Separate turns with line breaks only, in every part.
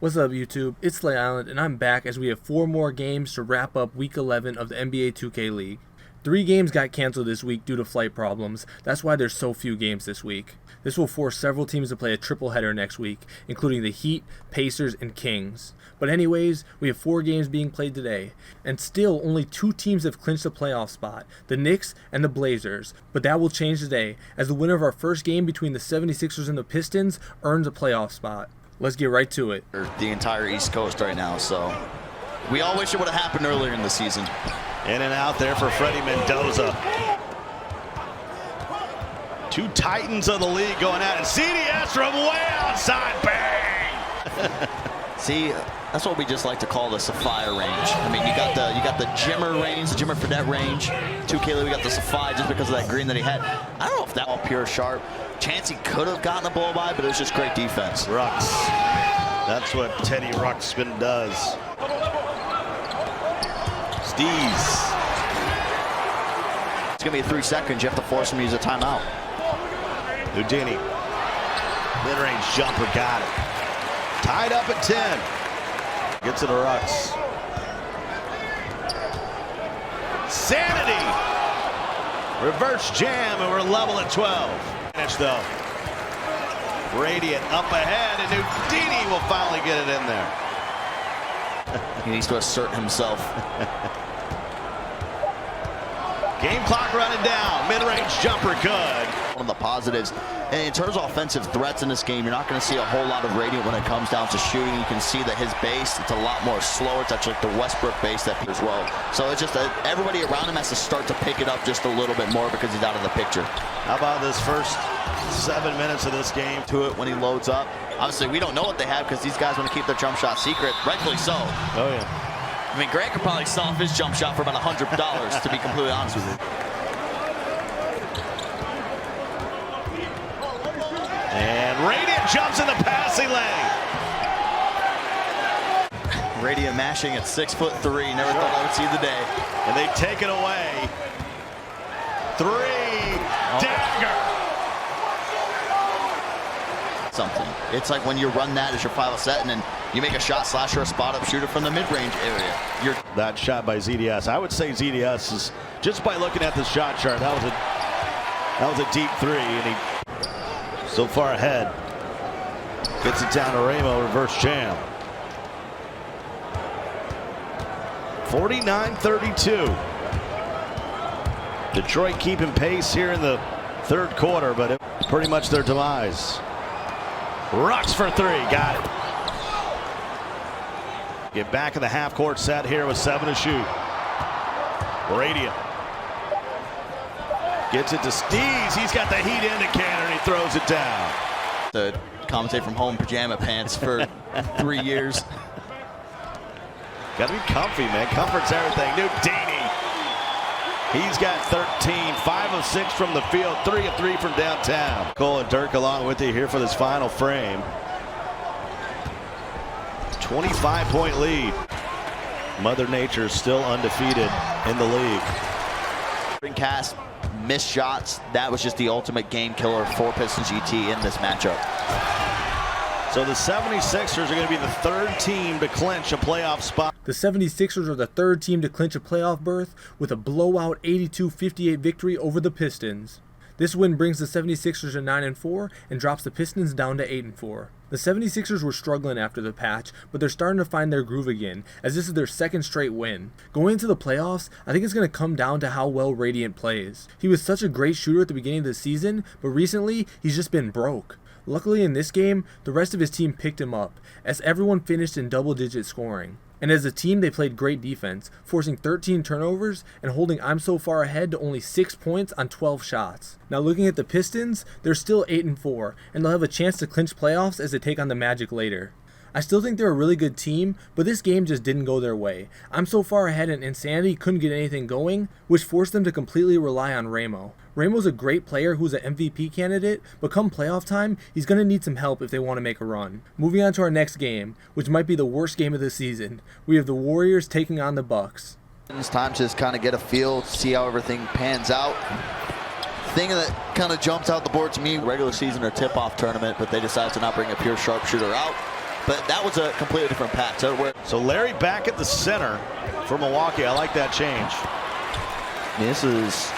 What's up YouTube, it's SlayIsland and I'm back as we have 4 more games to wrap up week 11 of the NBA 2K League. 3 games got cancelled this week due to flight problems, that's why there's so few games this week. This will force several teams to play a triple header next week, including the Heat, Pacers, and Kings. But anyways, we have 4 games being played today, and still only 2 teams have clinched a playoff spot, the Knicks and the Blazers. But that will change today, as the winner of our first game between the 76ers and the Pistons earns a playoff spot. Let's get right to it.
The entire East Coast right now, so we all wish it would have happened earlier in the season.
In and out there for Freddie Mendoza. 2 titans of the league going at it. CDS from way outside, bang!
See, that's what we just like to call the Sapphire range. I mean, you got the Jimmer range, the Jimmer Fredette range. 2K, we got the Sapphire just because of that green that he had. I don't know if that was pure sharp. Chance he could have gotten a blow by, but it was just great defense.
Rux. That's what Teddy Ruxpin does. Steez.
It's going to be 3 seconds. You have to force him to use a timeout.
Houdini. Mid-range jumper, got it. Tied up at 10. Gets it to Rux. Sanity. Reverse jam, and we're level at 12. Though. Radiant up ahead, and Houdini will finally get it in there.
He needs to assert himself.
Game clock running down. Mid-range jumper good.
One of the positives. And in terms of offensive threats in this game, you're not going to see a whole lot of Radiant when it comes down to shooting. You can see that his base, it's a lot more slower. It's actually like the Westbrook base that as well. So it's just that everybody around him has to start to pick it up just a little bit more because he's out of the picture.
How about this first 7 minutes of this game?
To it when he loads up. Obviously, we don't know what they have because these guys want to keep their jump shot secret. Rightfully so.
Oh, yeah.
I mean, Grant could probably sell off his jump shot for about $100, to be completely honest with you.
And Radiant jumps in the passing lane.
Radiant mashing at 6'3". Never thought I would see the day.
And they take it away. 3. Dagger.
Something. It's like when you run that as your final set and then you make a shot slash or a spot up shooter from the mid-range area.
That shot by ZDS. I would say ZDS is, just by looking at the shot chart, that was a deep 3, and he so far ahead. Gets it down to Ramo, reverse jam. 49-32. Detroit keeping pace here in the third quarter, but it's pretty much their demise. Rux for 3, got it. Get back in the half-court set here with 7 to shoot. Radiant gets it to Steez. He's got the heat indicator, and he throws it down.
To commentate from home pajama pants for 3 years.
Got to be comfy, man. Comfort's everything. Houdini. He's got 13, 5 of 6 from the field, 3 of 3 from downtown. Cole and Dirk along with you here for this final frame. 25-point lead. Mother Nature still undefeated in the league.
Cast missed shots. That was just the ultimate game killer for Pistons GT in this matchup.
So the 76ers are going to be the 3rd team to clinch a playoff spot.
The 76ers are the 3rd team to clinch a playoff berth with a blowout 82-58 victory over the Pistons. This win brings the 76ers to 9-4 and drops the Pistons down to 8-4. The 76ers were struggling after the patch, but they're starting to find their groove again, as this is their 2nd straight win. Going into the playoffs, I think it's going to come down to how well Radiant plays. He was such a great shooter at the beginning of the season, but recently, he's just been broke. Luckily in this game, the rest of his team picked him up, as everyone finished in double-digit scoring. And as a team, they played great defense, forcing 13 turnovers and holding I'm So Far Ahead to only 6 points on 12 shots. Now looking at the Pistons, they're still 8-4, and they'll have a chance to clinch playoffs as they take on the Magic later. I still think they're a really good team, but this game just didn't go their way. I'm so far ahead and Insanity couldn't get anything going, which forced them to completely rely on Ramo. Ramo's a great player who's an MVP candidate, but come playoff time, he's going to need some help if they want to make a run. Moving on to our next game, which might be the worst game of the season. We have the Warriors taking on the Bucks.
It's time to just kind of get a feel, see how everything pans out. Thing that kind of jumps out the board to me, regular season or tip-off tournament, but they decided to not bring a pure sharpshooter out. But that was a completely different patch.
So Larry back at the center for Milwaukee. I like that change.
This is...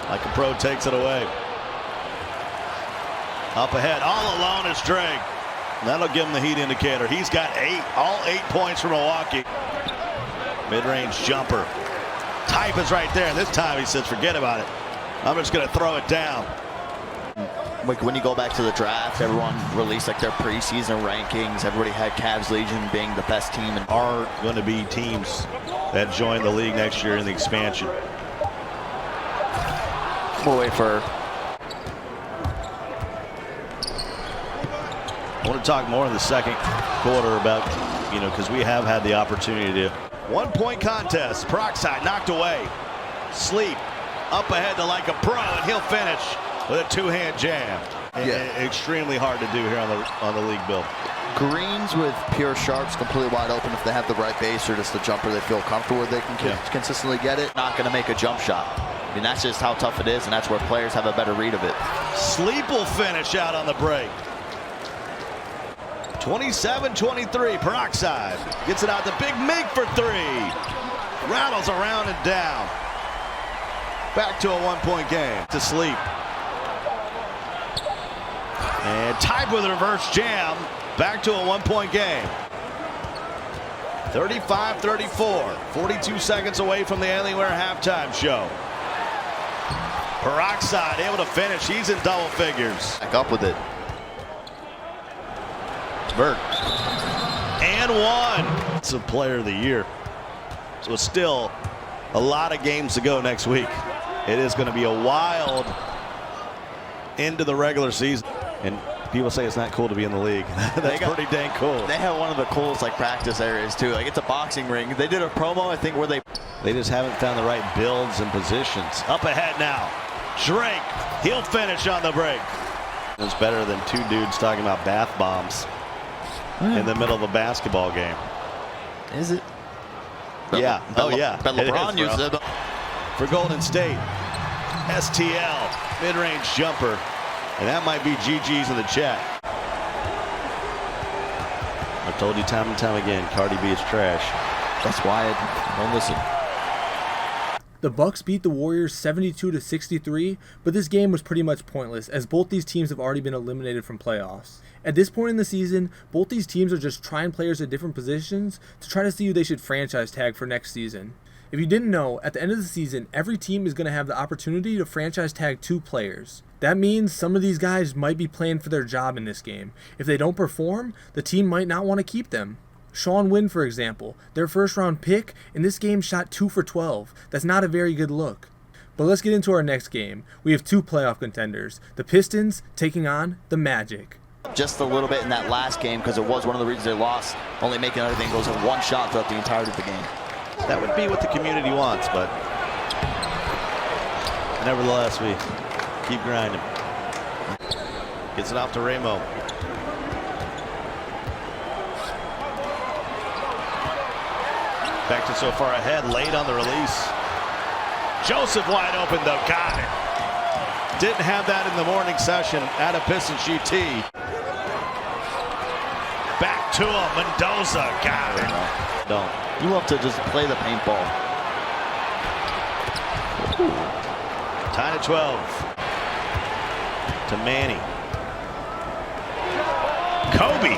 Like a pro takes it away. Up ahead, all alone is Drake. That'll give him the heat indicator. He's got all 8 points for Milwaukee. Mid-range jumper. Type is right there. This time he says, forget about it. I'm just going to throw it down.
Like when you go back to the draft, everyone released like their preseason rankings. Everybody had Cavs Legion being the best team. And
are going to be teams that join the league next year in the expansion.
We'll wait for...
I want to talk more in the second quarter about, because we have had the opportunity to. 1 point contest. Peroxide knocked away. Sleep up ahead to like a pro, and he'll finish with a two-hand jam. Yeah. Extremely hard to do here on the league build.
Greens with pure sharps completely wide open if they have the right base or just the jumper they feel comfortable with. They can consistently get it. Not going to make a jump shot. I mean, that's just how tough it is, and that's where players have a better read of it.
Sleep will finish out on the break. 27-23, Peroxide gets it out to Big Mig for three. Rattles around and down. Back to a 1 point game. To Sleep. And Type with a reverse jam. Back to a 1 point game. 35-34. 42 seconds away from the Anywhere halftime show. Peroxide able to finish. He's in double figures.
Back up with it.
Bert. And one. It's a player of the year. So it's still a lot of games to go next week. It is going to be a wild end to the regular season. And people say it's not cool to be in the league. That's pretty dang cool.
They have one of the coolest practice areas too. Like it's a boxing ring. They did a promo, I think, where they
just haven't found the right builds and positions. Up ahead now. Drake. He'll finish on the break. It's better than two dudes talking about bath bombs in the middle of a basketball game.
Is it?
Yeah. Yeah.
But LeBron uses it.
For Golden State. STL. Mid-range jumper. And that might be GG's in the chat. I've told you time and time again, Cardi B is trash.
That's why I don't listen.
The Bucks beat the Warriors 72-63, but this game was pretty much pointless as both these teams have already been eliminated from playoffs. At this point in the season, both these teams are just trying players at different positions to try to see who they should franchise tag for next season. If you didn't know, at the end of the season, every team is going to have the opportunity to franchise tag 2 players. That means some of these guys might be playing for their job in this game. If they don't perform, the team might not want to keep them. Sean Wynn, for example, their first round pick in this game shot 2 for 12. That's not a very good look. But let's get into our next game. We have 2 playoff contenders, the Pistons taking on the Magic.
Just a little bit in that last game because it was one of the reasons they lost, only making everything goes in one shot throughout the entirety of the game.
That would be what the community wants, but nevertheless, we keep grinding. Gets it off to Ramo. Back to so far ahead, late on the release. Joseph wide open though, got it. Didn't have that in the morning session at a Piston Sheet T. Back to him, Mendoza, got it.
Don't. You love to just play the paintball.
Tied at 12. To Manny. Kobe.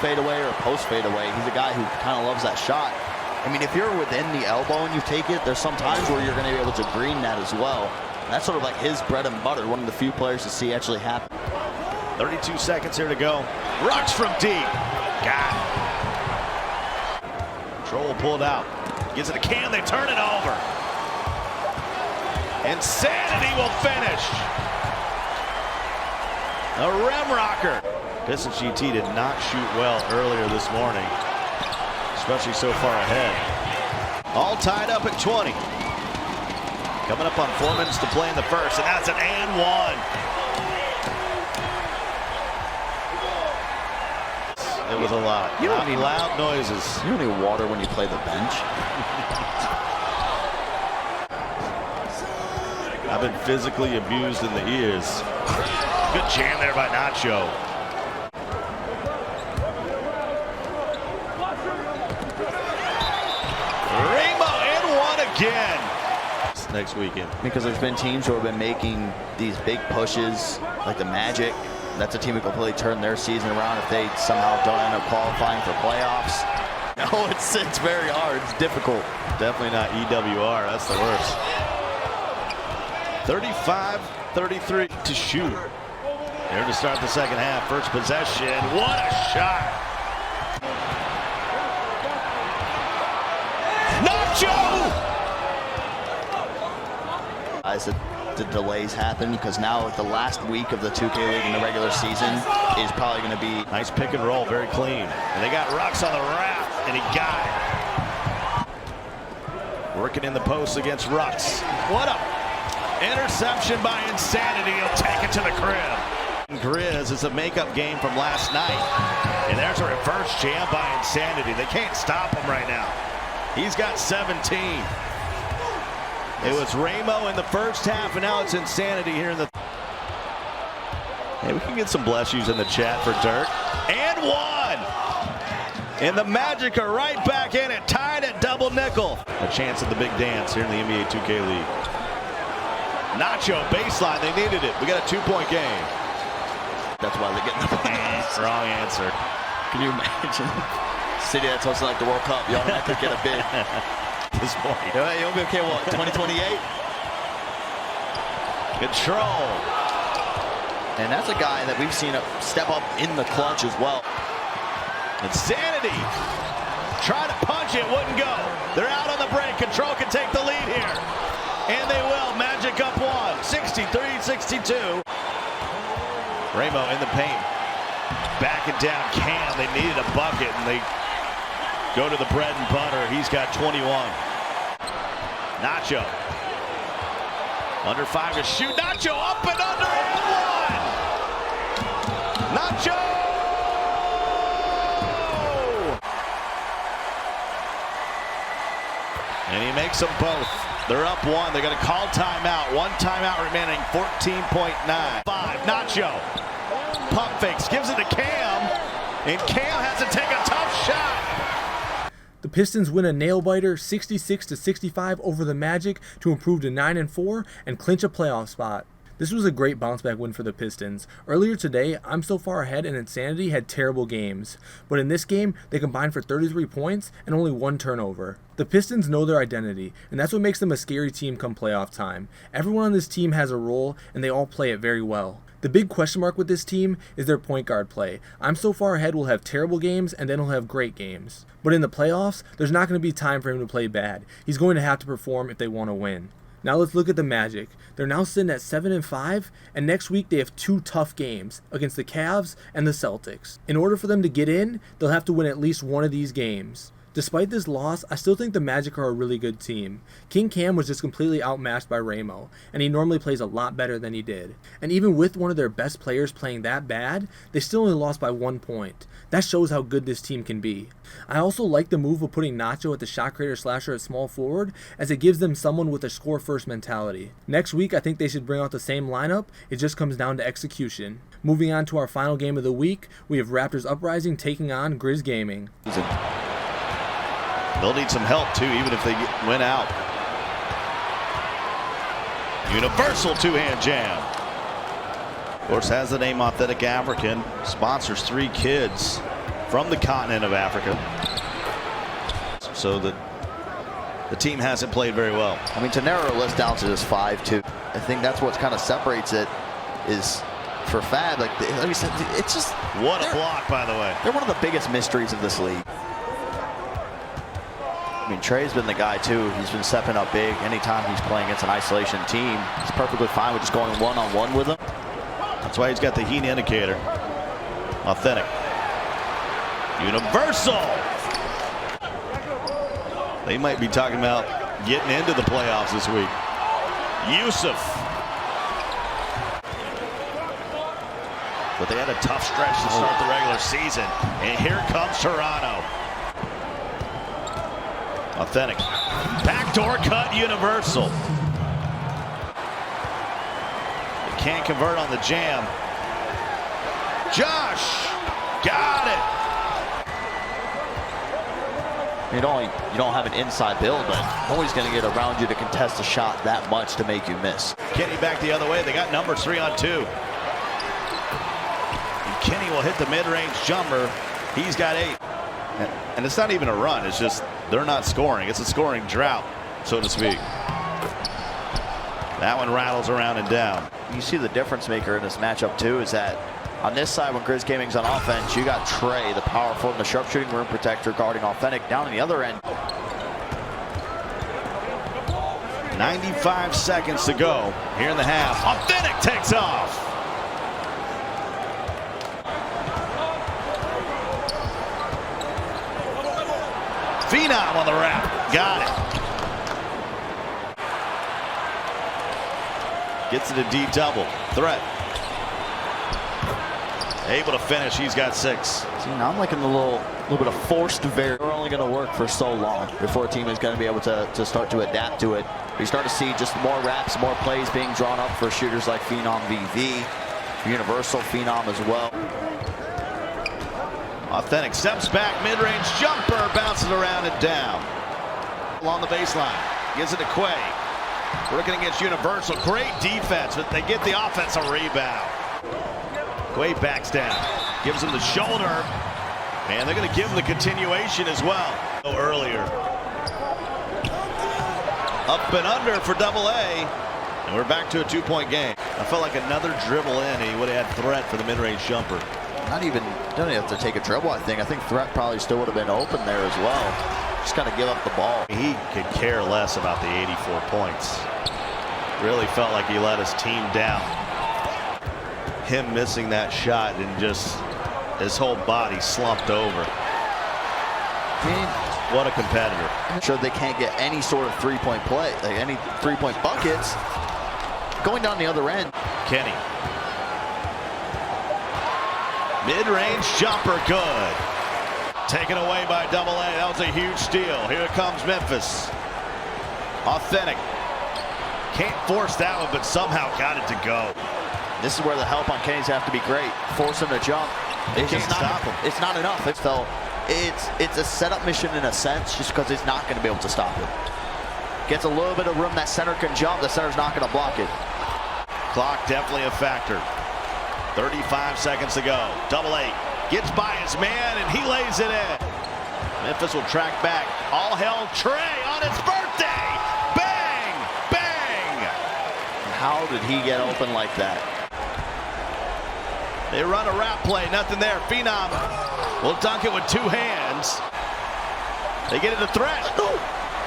Fade away or post fade away. He's a guy who kind of loves that shot. I mean, if you're within the elbow and you take it, there's some times where you're going to be able to green that as well. And that's sort of like his bread and butter. One of the few players to see actually happen.
32 seconds here to go. Rocks from deep. Got it. Troll pulled out. Gives it a Cam. They turn it over. Insanity will finish. A rim rocker. Pistons GT did not shoot well earlier this morning, especially so far ahead. All tied up at 20. Coming up on 4 minutes to play in the first, and that's an and one. It was a lot.
You don't need
loud noises.
You don't need water when you play the bench.
I've been physically abused in the ears. Good jam there by Nacho. Rainbow and one again. Next weekend.
Because there's been teams who have been making these big pushes, like the Magic. That's a team who completely turn their season around if they somehow don't end up qualifying for playoffs. No, it's very hard. It's difficult.
Definitely not EWR. That's the worst. 35-33 to shoot. There to start the second half. First possession. What a shot. Nacho!
The delays happen because now the last week of the 2K League in the regular season is probably going to be
nice pick and roll, very clean. And they got Rux on the wrap, and he got it. Working in the post against Rux. What a interception by Insanity. He'll take it to the crib. Grizz is a makeup game from last night. And there's a reverse jam by Insanity. They can't stop him right now. He's got 17. It was Ramo in the first half, and now it's Insanity here in the... Hey, we can get some bless yous in the chat for Dirk. And one! And the Magic are right back in it, tied at double nickel. A chance at the big dance here in the NBA 2K League. Nacho, baseline, they needed it. We got a 2-point game.
That's why they're getting the points.
Wrong answer.
Can you imagine? City that's hosting like the World Cup, you automatically get a bid.
This point.
You'll be okay, what, 2028?
Control.
And that's a guy that we've seen step up in the clutch as well.
Insanity. Try to punch it, wouldn't go. They're out on the break. Control can take the lead here. And they will. Magic up one. 63-62. Ramo in the paint. Backing down Cam. They needed a bucket, and they go to the bread and butter. He's got 21. Nacho. Under 5 to shoot. Nacho up and under and one. Nacho! And he makes them both. They're up one. They're going to call timeout. One timeout remaining. 14.9. 5. Nacho. Pump fakes. Gives it to Cam. And Cam has to take a tough shot.
The Pistons win a nail-biter 66-65 over the Magic to improve to 9-4 and clinch a playoff spot. This was a great bounce-back win for the Pistons. Earlier today, I'm So Far Ahead and Insanity had terrible games, but in this game, they combined for 33 points and only 1 turnover. The Pistons know their identity, and that's what makes them a scary team come playoff time. Everyone on this team has a role, and they all play it very well. The big question mark with this team is their point guard play. I'm So Far Ahead will have terrible games, and then he'll have great games. But in the playoffs, there's not going to be time for him to play bad. He's going to have to perform if they want to win. Now let's look at the Magic. They're now sitting at 7-5, and next week they have 2 tough games against the Cavs and the Celtics. In order for them to get in, they'll have to win at least one of these games. Despite this loss, I still think the Magic are a really good team. King Cam was just completely outmatched by Ramo, and he normally plays a lot better than he did. And even with one of their best players playing that bad, they still only lost by 1 point. That shows how good this team can be. I also like the move of putting Nacho at the shot creator slasher at small forward, as it gives them someone with a score first mentality. Next week, I think they should bring out the same lineup. It just comes down to execution. Moving on to our final game of the week, we have Raptors Uprising taking on Grizz Gaming.
They'll need some help, too, even if they win out. Universal two-hand jam. Of course, has the name Authentic African. Sponsors 3 kids from the continent of Africa. So the team hasn't played very well.
I mean, to narrow a list down to just 5-2, I think that's what kind of separates it is for Fab. Like we said, it's just...
What a block, by the way.
They're one of the biggest mysteries of this league. I mean, Trey's been the guy, too. He's been stepping up big. Anytime he's playing against an isolation team, he's perfectly fine with just going one-on-one with them.
That's why he's got the heat indicator. Authentic. Universal. They might be talking about getting into the playoffs this week. Yusuf. But they had a tough stretch to start the regular season. And here comes Toronto. Authentic. Backdoor cut Universal. They can't convert on the jam. Josh. Got it.
You don't have an inside build, but nobody's going to get around you to contest a shot that much to make you miss.
Kenny back the other way. They got numbers 3-on-2. And Kenny will hit the mid-range jumper. He's got 8. And it's not even a run. It's just they're not scoring. It's a scoring drought, so to speak. That one rattles around and down.
You see the difference maker in this matchup, too, is that on this side, when Grizz Gaming's on offense, you got Trey, the power forward, and the sharpshooting rim protector guarding Authentic. Down on the other end.
95 seconds to go here in the half. Authentic takes off. Phenom on the wrap. Got it. Gets it a D double. Threat. Able to finish. He's got 6.
See, now I'm liking the little bit of forced variance. They're only going to work for so long before a team is going to be able to start to adapt to it. You start to see just more wraps, more plays being drawn up for shooters like Phenom VV, Universal Phenom as well.
Authentic steps back, mid-range jumper, bounces around and down. Along the baseline, gives it to Quay. Working against Universal, great defense, but they get the offensive rebound. Quay backs down, gives him the shoulder, and they're going to give him the continuation as well. Earlier. Up and under for AA, and we're back to a 2-point game. I felt like another dribble in, and he would have had threat for the mid-range jumper.
Don't even have to take a dribble, I think. I think threat probably still would have been open there as well. Just kind of give up the ball.
He could care less about the 84 points. Really felt like he let his team down. Him missing that shot and just his whole body slumped over. What a competitor.
Sure, they can't get any sort of three-point play, like any three-point buckets. Going down the other end.
Kenny. Mid-range jumper, good. Taken away by AA. That was a huge steal. Here comes Memphis. Authentic. Can't force that one, but somehow got it to go.
This is where the help on Kenny's have to be great. Force him to jump.
They can't stop him.
It's not enough. It's a setup mission in a sense, just because it's not going to be able to stop him. Gets a little bit of room. That center can jump. The center's not going to block it.
Clock definitely a factor. 35 seconds to go. AA gets by his man, and he lays it in. Memphis will track back. All hell Trey on his birthday. Bang! Bang!
How did he get open like that?
They run a wrap play. Nothing there. Phenom will dunk it with 2 hands. They get it a threat.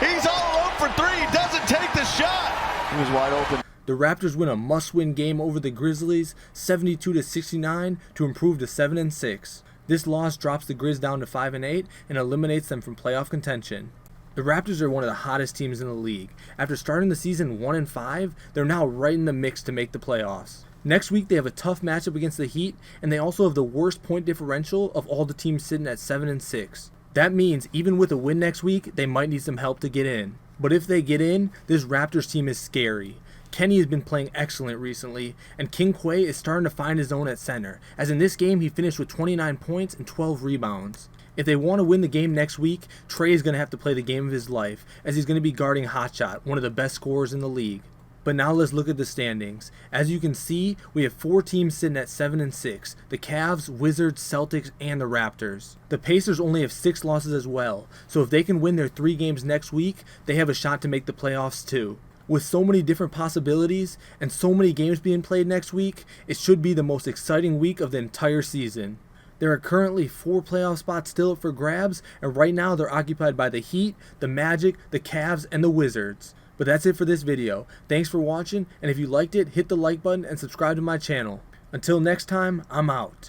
He's all alone for 3. He doesn't take the shot.
He was wide open.
The Raptors win a must-win game over the Grizzlies, 72-69, to improve to 7-6. This loss drops the Grizz down to 5-8 and eliminates them from playoff contention. The Raptors are one of the hottest teams in the league. After starting the season 1-5, they're now right in the mix to make the playoffs. Next week, they have a tough matchup against the Heat, and they also have the worst point differential of all the teams sitting at 7-6. That means even with a win next week, they might need some help to get in. But if they get in, this Raptors team is scary. Kenny has been playing excellent recently, and King Quay is starting to find his own at center, as in this game he finished with 29 points and 12 rebounds. If they want to win the game next week, Trey is going to have to play the game of his life, as he's going to be guarding Hotshot, one of the best scorers in the league. But now let's look at the standings. As you can see, we have 4 teams sitting at 7-6, the Cavs, Wizards, Celtics, and the Raptors. The Pacers only have 6 losses as well, so if they can win their 3 games next week, they have a shot to make the playoffs too. With so many different possibilities and so many games being played next week, it should be the most exciting week of the entire season. There are currently 4 playoff spots still up for grabs, and right now they're occupied by the Heat, the Magic, the Cavs, and the Wizards. But that's it for this video. Thanks for watching, and if you liked it, hit the like button and subscribe to my channel. Until next time, I'm out.